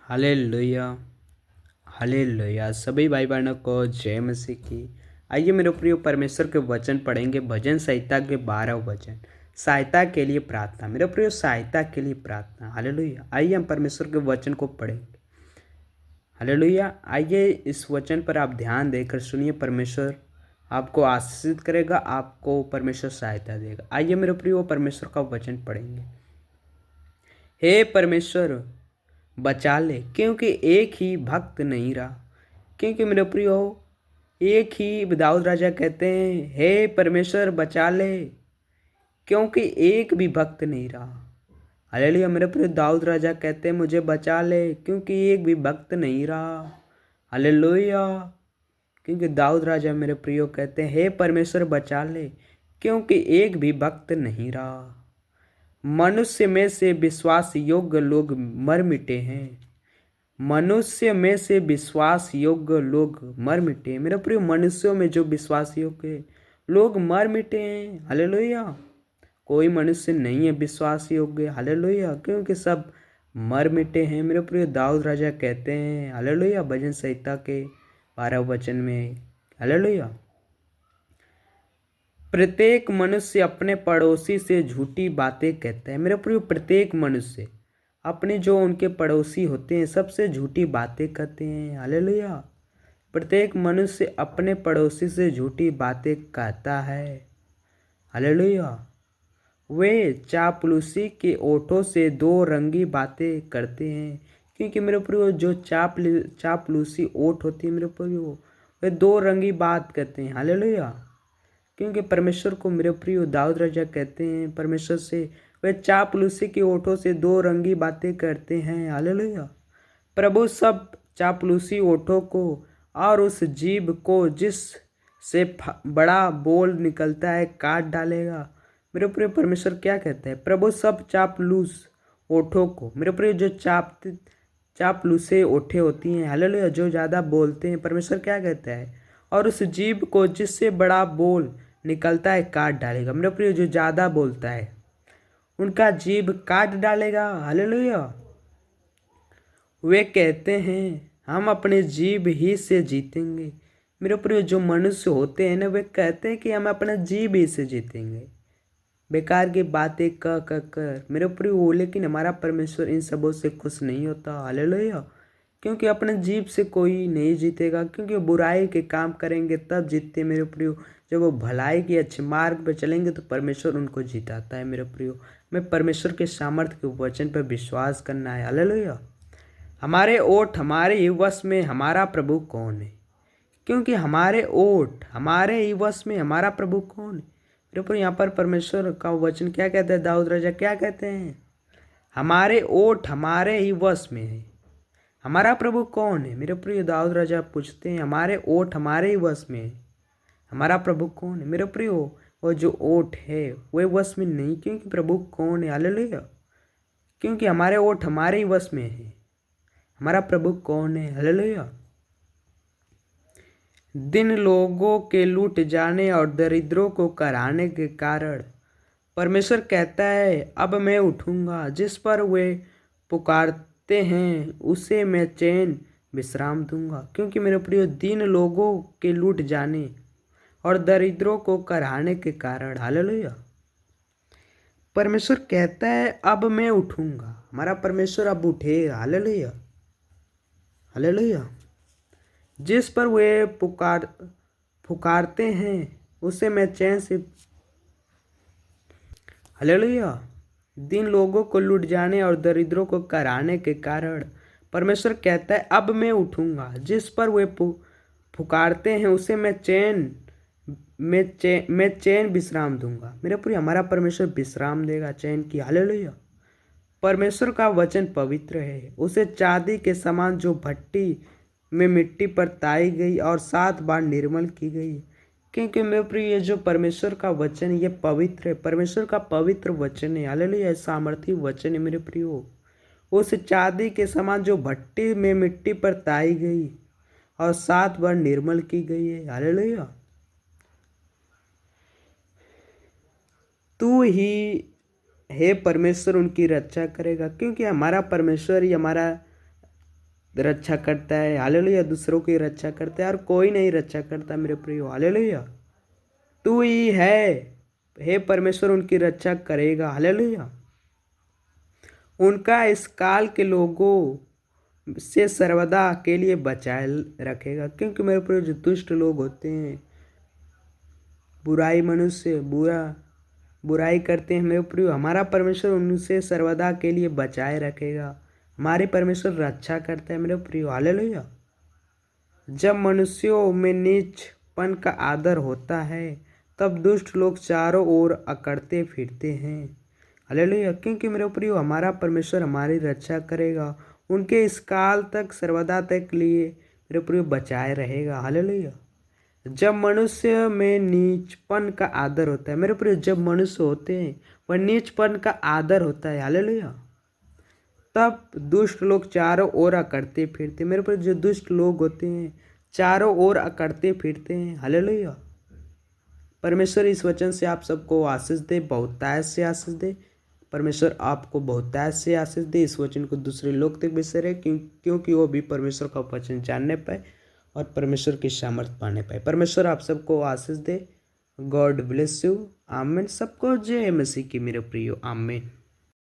Hallelujah. Hallelujah. सभी भाई बहनों को जय मसीह की। आइए मेरे प्रिय परमेश्वर के वचन पढ़ेंगे। भजन संहिता के 12 वचन। सहायता के लिए प्रार्थना। मेरे प्रिय सहायता के लिए प्रार्थना। हालेलुया। आइए हम परमेश्वर के वचन को पढ़ेंगे। हालेलुया। आइए इस वचन पर आप ध्यान देकर सुनिए। परमेश्वर आपको आशीषित करेगा, आपको परमेश्वर सहायता देगा। आइए मेरे प्रिय परमेश्वर का वचन पढ़ेंगे। हे परमेश्वर बचा ले, क्योंकि एक ही भक्त नहीं रहा। क्योंकि मेरे प्रियो एक ही दाऊद राजा कहते हैं, हे परमेश्वर बचा ले, क्योंकि एक भी भक्त नहीं रहा। हालेलुया। मेरे प्रिय दाऊद राजा कहते हैं, मुझे बचा ले क्योंकि एक भी भक्त नहीं रहा। हालेलुया। क्योंकि दाऊद राजा मेरे प्रियो कहते हैं, हे परमेश्वर बचा ले, क्योंकि एक भी भक्त नहीं रहा। मनुष्य में से विश्वास योग्य लोग मर मिटे हैं। मनुष्य में से विश्वास योग्य लोग मर मिटे हैं। मेरे प्रिय मनुष्यों में जो विश्वास योग्य लोग मर मिटे हैं। हालेलुया। कोई मनुष्य नहीं है विश्वास योग्य। हालेलुया। क्योंकि सब मर मिटे हैं। मेरे प्रिय दाऊद राजा कहते हैं, हालेलुया, भजन संहिता के 12 वचन में। हालेलुया। प्रत्येक मनुष्य अपने पड़ोसी से झूठी बातें कहता है। मेरे प्रिय प्रत्येक मनुष्य अपने जो उनके पड़ोसी होते हैं सबसे झूठी बातें कहते हैं। हालेलुया। प्रत्येक मनुष्य अपने पड़ोसी से झूठी बातें कहता है। हालेलुया। वे चापलूसी के ओठों से दो रंगी बातें करते हैं। क्योंकि मेरे प्रियो जो चापलूसी ओठ होती है मेरे प्रियो, वे दो रंगी बात कहते हैं। हालेलुया। क्योंकि परमेश्वर को मेरे प्रिय दाऊद राजा कहते हैं, परमेश्वर से वे चापलूसी के ओठों से दो रंगी बातें करते हैं। हालेलुया। प्रभु सब चापलूसी ओठों को और उस जीभ को जिस से बड़ा बोल निकलता है काट डालेगा। मेरे प्रिय परमेश्वर क्या कहते हैं? प्रभु सब चापलूस ओठों को, मेरे प्रिय जो चापलूसे ओठे होती हैं, हालेलुया, जो ज़्यादा बोलते हैं, परमेश्वर क्या कहता है? और उस जीभ को जिससे बड़ा बोल निकलता है काट डालेगा। मेरे प्रिय जो ज़्यादा बोलता है उनका जीभ काट डालेगा। हालेलुया। वे कहते हैं हम अपने जीभ ही से जीतेंगे। मेरे प्रिय जो मनुष्य होते हैं ना, वे कहते हैं कि हम अपना जीभ ही से जीतेंगे। बेकार की बातें कर मेरे प्रिय हो, लेकिन हमारा परमेश्वर इन सबों से खुश नहीं होता। हालेलुया। क्योंकि अपने जीभ से कोई नहीं जीतेगा। क्योंकि बुराई के काम करेंगे तब जीतते मेरे प्रियो। जब वो भलाई के अच्छे मार्ग पर चलेंगे तो परमेश्वर उनको जिताता है। मेरे प्रियो, मैं परमेश्वर के सामर्थ्य के वचन पर विश्वास करना है। हालेलुया। हमारे ओठ हमारे ही वश में हमारा प्रभु कौन है? क्योंकि हमारे ओठ हमारे ही वश में हमारा प्रभु कौन है? मेरे प्रियो, यहाँ पर परमेश्वर का वचन क्या कहता है? दाऊद राजा क्या कहते हैं? हमारे ओठ हमारे ही वश में है, हमारा प्रभु कौन है? मेरे प्रिय दाऊद राजा पूछते हैं, हमारे ओठ हमारे ही वश में है, हमारा प्रभु कौन है? मेरे प्रियो, वो जो ओठ है वह वश में नहीं। क्योंकि प्रभु कौन है? हालेलुया। क्योंकि हमारे ओठ हमारे ही वश में है, हमारा प्रभु कौन है? हालेलुया। दिन लोगों के लूट जाने और दरिद्रों को कराने के कारण परमेश्वर कहता है, अब मैं उठूंगा। जिस पर वे पुकारते हैं उसे मैं चैन विश्राम दूंगा। क्योंकि मेरे प्रिय दिन लोगों के लूट जाने और दरिद्रों को कराने के कारण, हालेलुया, परमेश्वर कहता है अब मैं उठूंगा। हमारा परमेश्वर अब उठेगा। हालेलुया। हालेलुया। जिस पर वे पुकारते हैं उसे मैं चैन से, हालेलुया, दिन लोगों को लूट जाने और दरिद्रों को कराने के कारण परमेश्वर कहता है अब मैं उठूंगा। जिस पर वे पुकारते हैं उसे मैं चैन विश्राम दूंगा। मेरे प्रिय, हमारा परमेश्वर विश्राम देगा, चैन की। हालेलुया। परमेश्वर का वचन पवित्र है, उसे चांदी के समान जो भट्टी में मिट्टी पर ताई गई और 7 बार निर्मल की गई। क्योंकि मेरे प्रिय ये जो परमेश्वर का वचन ये पवित्र है, परमेश्वर का पवित्र वचन है। हालेलुया। सामर्थी वचन है मेरे प्रियो। उस चांदी के समान जो भट्टी में मिट्टी पर ताई गई और 7 बार निर्मल की गई है। हालेलुया। तू ही हे परमेश्वर उनकी रक्षा करेगा। क्योंकि हमारा परमेश्वर ही हमारा रक्षा करता है, हालेलुया। दूसरों की रक्षा करता है और कोई नहीं रक्षा करता मेरे प्रियो, हालेलुया। तू ही है, हे परमेश्वर उनकी रक्षा करेगा, हालेलुया। उनका इस काल के लोगों से सर्वदा के लिए बचाए रखेगा, क्योंकि मेरे प्रियो जो दुष्ट लोग होते हैं, बुराई मनुष्य बुराई करते हैं मेरे प्रियो, हमारा परमेश्वर उनसे सर्वदा के लिए बचाए रखेगा। हमारे परमेश्वर रक्षा करता है मेरे प्रियो, हालेलुया। जब मनुष्यों में नीचपन का आदर होता है तब दुष्ट लोग चारों ओर अकड़ते फिरते हैं, हालेलुया। क्योंकि मेरे प्रियो हमारा परमेश्वर हमारी रक्षा करेगा, उनके इस काल तक सर्वदा तक लिए मेरे प्रियो बचाए रहेगा, हालेलुया। जब मनुष्य में नीचपन का आदर होता है मेरे प्रियो, जब मनुष्य होते हैं वह नीचपन का आदर होता है, हालेलुया, तब दुष्ट लोग चारों ओर अकड़ते फिरते, मेरे प्रियो जो दुष्ट लोग होते हैं चारों ओर अकड़ते फिरते हैं, हालेलुया। परमेश्वर इस वचन से आप सबको आशीष दे, बहुतायत से आशीष दे। परमेश्वर आपको बहुतायत से आशीष दे, इस वचन को दूसरे लोग तक भी शेयर क्योंकि वो भी परमेश्वर का वचन जानने पाए और परमेश्वर की सामर्थ पाने पाए। परमेश्वर आप सबको आशीष दे। गॉड ब्लेस यू, आमीन। सबको जय मसीह की मेरे प्रियो, आमीन।